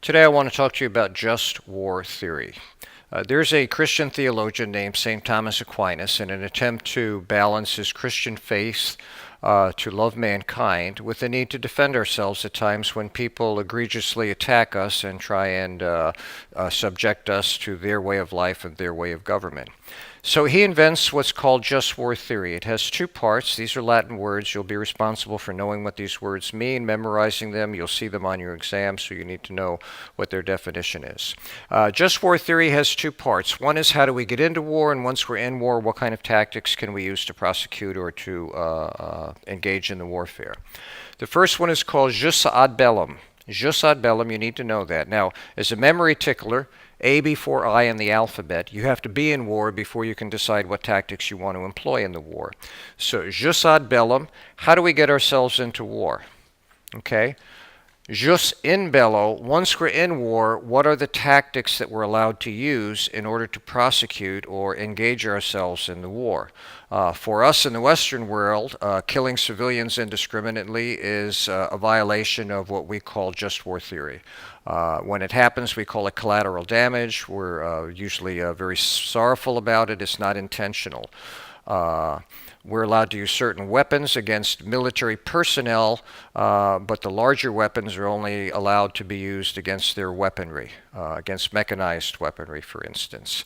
Today I want to talk to you about just war theory. There's a Christian theologian named St. Thomas Aquinas in an attempt to balance his Christian faith to love mankind with the need to defend ourselves at times when people egregiously attack us and try and subject us to their way of life and their way of government. So he invents what's called just war theory. It has two parts. These are Latin words. You'll be responsible for knowing what these words mean, memorizing them. You'll see them on your exam, so you need to know what their definition is. Just war theory has two parts. One is how do we get into war, and once we're in war, what kind of tactics can we use to prosecute or to engage in the warfare. The first one is called jus ad bellum. Jus ad bellum, you need to know that. Now, as a memory tickler, A before I in the alphabet, you have to be in war before you can decide what tactics you want to employ in the war. So, jus ad bellum, how do we get ourselves into war? Okay? Jus in bello, once we're in war, what are the tactics that we're allowed to use in order to prosecute or engage ourselves in the war? For us in the Western world, killing civilians indiscriminately is a violation of what we call just war theory. When it happens, we call it collateral damage. We're usually very sorrowful about it. It's not intentional. We're allowed to use certain weapons against military personnel, but the larger weapons are only allowed to be used against their weaponry, against mechanized weaponry, for instance.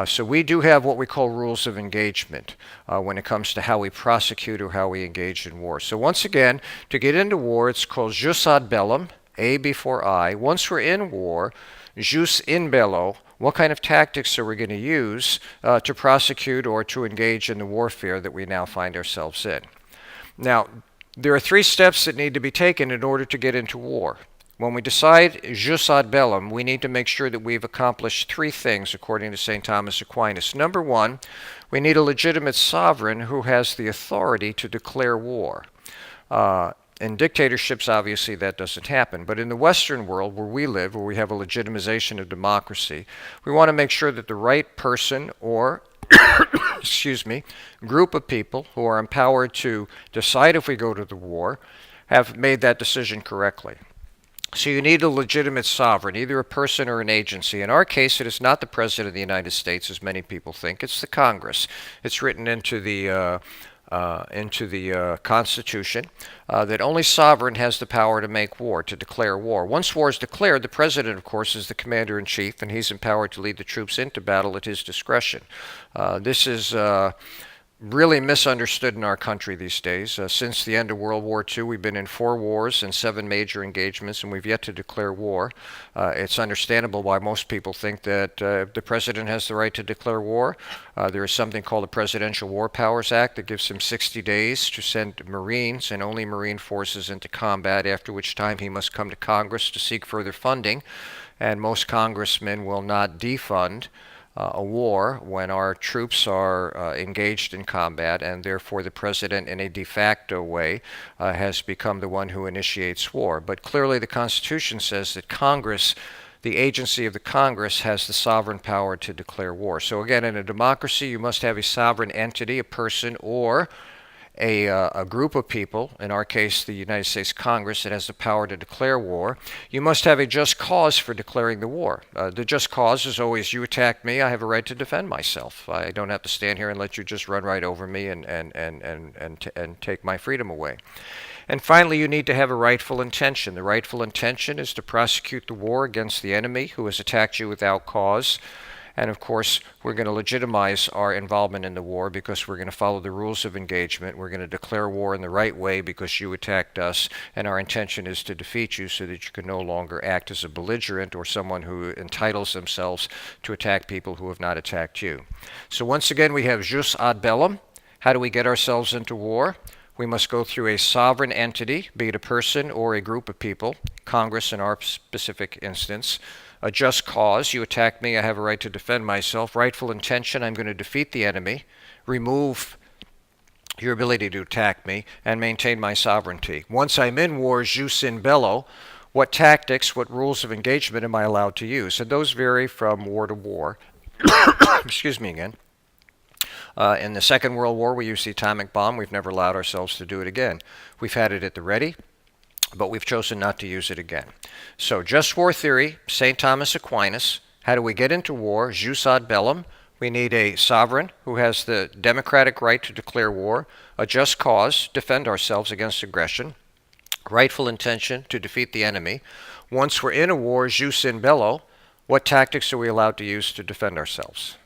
So we do have what we call rules of engagement when it comes to how we prosecute or how we engage in war. So once again, to get into war, it's called jus ad bellum, A before I. Once we're in war, jus in bello, what kind of tactics are we going to use to prosecute or to engage in the warfare that we now find ourselves in? Now, there are three steps that need to be taken in order to get into war. When we decide jus ad bellum, we need to make sure that we've accomplished three things according to St. Thomas Aquinas. Number one, we need a legitimate sovereign who has the authority to declare war. In dictatorships, obviously, that doesn't happen. But in the Western world, where we live, where we have a legitimization of democracy, we want to make sure that the right person or, excuse me, group of people who are empowered to decide if we go to the war have made that decision correctly. So you need a legitimate sovereign, either a person or an agency. In our case, it is not the President of the United States, as many people think. It's the Congress. It's written into the Constitution that only sovereign has the power to make war, to declare war. Once war is declared, the president, of course, is the commander-in-chief, and he's empowered to lead the troops into battle at his discretion. This is really misunderstood in our country these days. Since the end of World War II, we've been in 4 wars and 7 major engagements, and we've yet to declare war. It's understandable why most people think that the president has the right to declare war. There is something called the Presidential War Powers Act that gives him 60 days to send Marines and only Marine forces into combat, after which time he must come to Congress to seek further funding. And most congressmen will not defund a war when our troops are engaged in combat, and therefore the president, in a de facto way, has become the one who initiates war. But clearly the Constitution says that Congress, the agency of the Congress, has the sovereign power to declare war. So again, in a democracy, you must have a sovereign entity, a person, or a group of people, in our case the United States Congress, that has the power to declare war. You must have a just cause for declaring the war. The just cause is always, you attacked me, I have a right to defend myself. I don't have to stand here and let you just run right over me and take my freedom away. And finally, you need to have a rightful intention. The rightful intention is to prosecute the war against the enemy who has attacked you without cause. And of course, we're going to legitimize our involvement in the war because we're going to follow the rules of engagement. We're going to declare war in the right way because you attacked us, and our intention is to defeat you so that you can no longer act as a belligerent or someone who entitles themselves to attack people who have not attacked you. So once again, we have jus ad bellum. How do we get ourselves into war? We must go through a sovereign entity, be it a person or a group of people, Congress in our specific instance. A just cause, you attack me, I have a right to defend myself. Rightful intention, I'm going to defeat the enemy, remove your ability to attack me, and maintain my sovereignty. Once I'm in war, jus in bello, what tactics, what rules of engagement am I allowed to use? And those vary from war to war. Excuse me again. In the Second World War, we used the atomic bomb. We've never allowed ourselves to do it again. We've had it at the ready. but we've chosen not to use it again. So, just war theory, St. Thomas Aquinas. How do we get into war? Jus ad bellum. We need a sovereign who has the democratic right to declare war, a just cause, defend ourselves against aggression, rightful intention to defeat the enemy. Once we're in a war, jus in bello, what tactics are we allowed to use to defend ourselves?